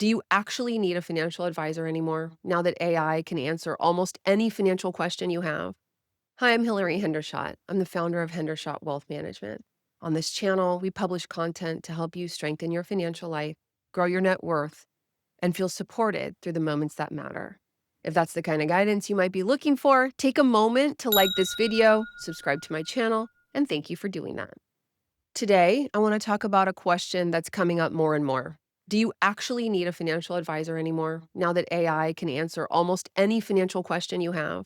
Do you actually need a financial advisor anymore now that AI can answer almost any financial question you have? Hi, I'm Hilary Hendershott. I'm the founder of Hendershott Wealth Management. On this channel, we publish content to help you strengthen your financial life, grow your net worth, and feel supported through the moments that matter. If that's the kind of guidance you might be looking for, take a moment to like this video, subscribe to my channel, and thank you for doing that. Today, I want to talk about a question that's coming up more and more. Do you actually need a financial advisor anymore now that AI can answer almost any financial question you have?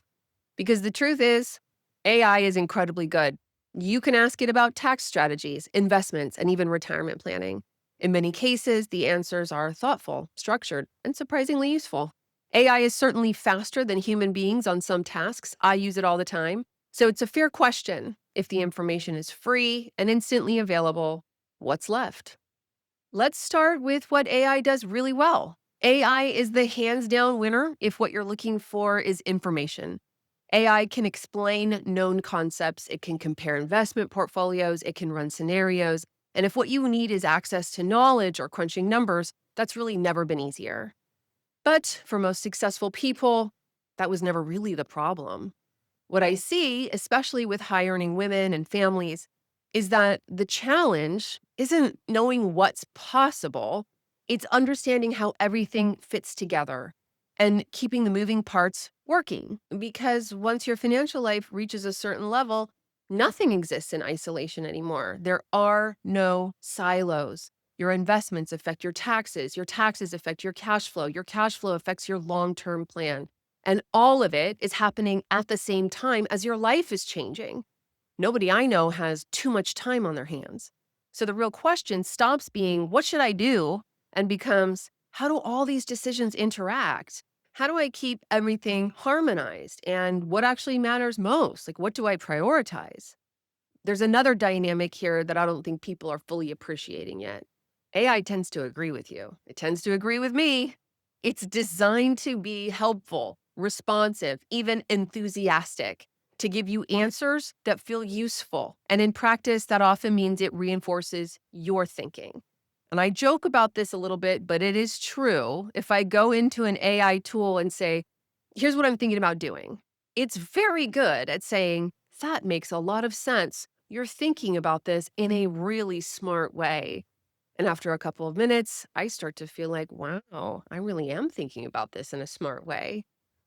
Because the truth is, AI is incredibly good. You can ask it about tax strategies, investments, and even retirement planning. In many cases, the answers are thoughtful, structured, and surprisingly useful. AI is certainly faster than human beings on some tasks. I use it all the time. So it's a fair question. If the information is free and instantly available, what's left? Let's start with what AI does really well. AI is the hands down winner if what you're looking for is information. AI can explain known concepts, it can compare investment portfolios, it can run scenarios. And if what you need is access to knowledge or crunching numbers, that's really never been easier. But for most successful people, that was never really the problem. What I see, especially with high earning women and families, is that the challenge isn't knowing what's possible, it's understanding how everything fits together and keeping the moving parts working. Because once your financial life reaches a certain level, nothing exists in isolation anymore. There are no silos. Your investments affect your taxes affect your cash flow affects your long term plan. And all of it is happening at the same time as your life is changing. Nobody I know has too much time on their hands. So the real question stops being, what should I do? And becomes, how do all these decisions interact? How do I keep everything harmonized? And what actually matters most? Like, what do I prioritize? There's another dynamic here that I don't think people are fully appreciating yet. AI tends to agree with you. It tends to agree with me. It's designed to be helpful, responsive, even enthusiastic, to give you answers that feel useful. And in practice, that often means it reinforces your thinking. And I joke about this a little bit, but it is true. If I go into an AI tool and say, here's what I'm thinking about doing, it's very good at saying, that makes a lot of sense. You're thinking about this in a really smart way. And after a couple of minutes, I start to feel like, wow, I really am thinking about this in a smart way,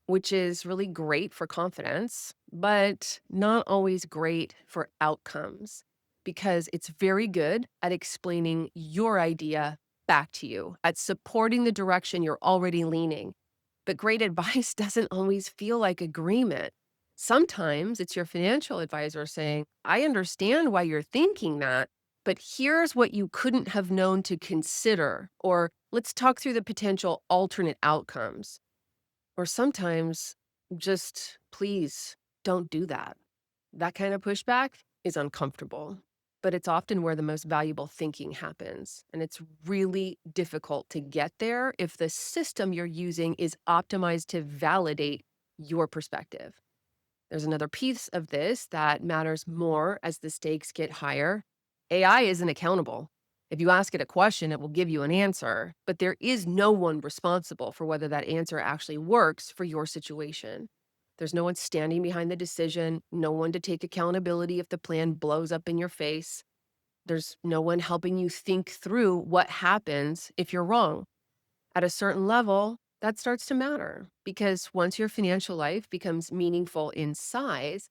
which is really great for confidence, but not always great for outcomes because it's very good at explaining your idea back to you, at supporting the direction you're already leaning. But great advice doesn't always feel like agreement. Sometimes it's your financial advisor saying, I understand why you're thinking that, but here's what you couldn't have known to consider, or let's talk through the potential alternate outcomes. Or sometimes just please don't do that. That kind of pushback is uncomfortable, but it's often where the most valuable thinking happens. And it's really difficult to get there if the system you're using is optimized to validate your perspective. There's another piece of this that matters more as the stakes get higher. AI isn't accountable. If you ask it a question, it will give you an answer, but there is no one responsible for whether that answer actually works for your situation. There's no one standing behind the decision, no one to take accountability if the plan blows up in your face. There's no one helping you think through what happens if you're wrong. At a certain level, that starts to matter because once your financial life becomes meaningful in size,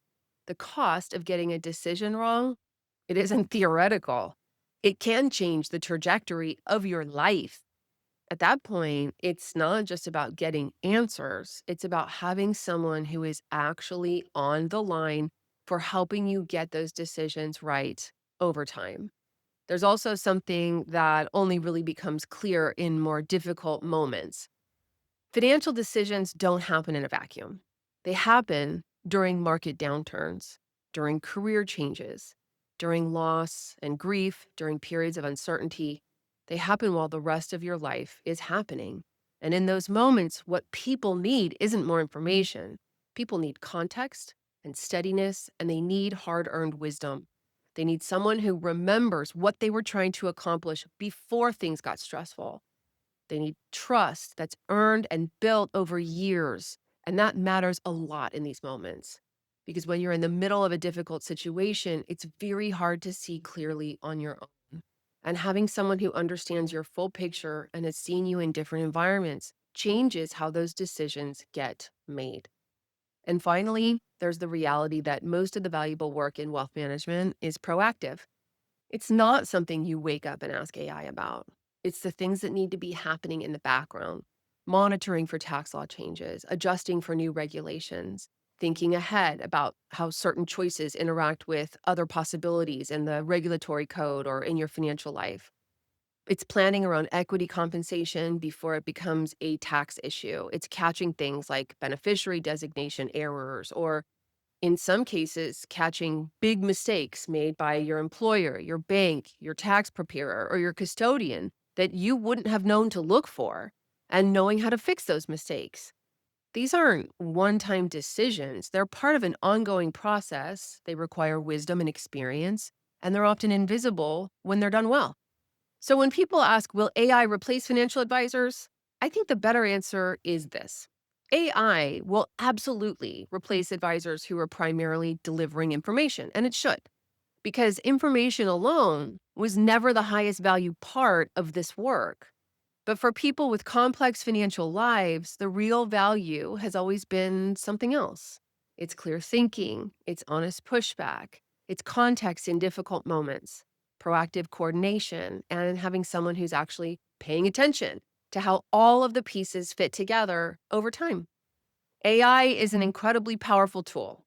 the cost of getting a decision wrong, it isn't theoretical. It can change the trajectory of your life. At that point, it's not just about getting answers, it's about having someone who is actually on the line for helping you get those decisions right over time. There's also something that only really becomes clear in more difficult moments. Financial decisions don't happen in a vacuum. They happen during market downturns, during career changes, during loss and grief, during periods of uncertainty. They happen while the rest of your life is happening. And in those moments, what people need isn't more information. People need context and steadiness, and they need hard earned wisdom. They need someone who remembers what they were trying to accomplish before things got stressful. They need trust that's earned and built over years. And that matters a lot in these moments. Because when you're in the middle of a difficult situation, it's very hard to see clearly on your own. And having someone who understands your full picture and has seen you in different environments changes how those decisions get made. And finally, there's the reality that most of the valuable work in wealth management is proactive. It's not something you wake up and ask AI about. It's the things that need to be happening in the background, monitoring for tax law changes, adjusting for new regulations, thinking ahead about how certain choices interact with other possibilities in the regulatory code or in your financial life. It's planning around equity compensation before it becomes a tax issue. It's catching things like beneficiary designation errors or in some cases, catching big mistakes made by your employer, your bank, your tax preparer, or your custodian that you wouldn't have known to look for, and knowing how to fix those mistakes. These aren't one time decisions, they're part of an ongoing process. They require wisdom and experience, and they're often invisible when they're done well. So when people ask, will AI replace financial advisors? I think the better answer is this. AI will absolutely replace advisors who are primarily delivering information, and it should, because information alone was never the highest value part of this work. But for people with complex financial lives, the real value has always been something else. It's clear thinking, it's honest pushback, it's context in difficult moments, proactive coordination, and having someone who's actually paying attention to how all of the pieces fit together over time. AI is an incredibly powerful tool.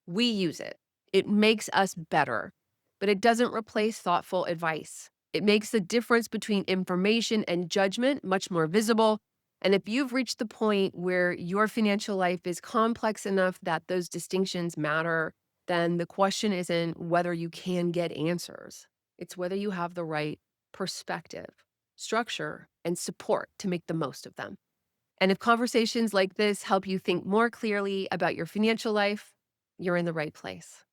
We use it. It makes us better, but it doesn't replace thoughtful advice. It makes the difference between information and judgment much more visible. And if you've reached the point where your financial life is complex enough that those distinctions matter, then the question isn't whether you can get answers. It's whether you have the right perspective, structure, and support to make the most of them. And if conversations like this help you think more clearly about your financial life, you're in the right place.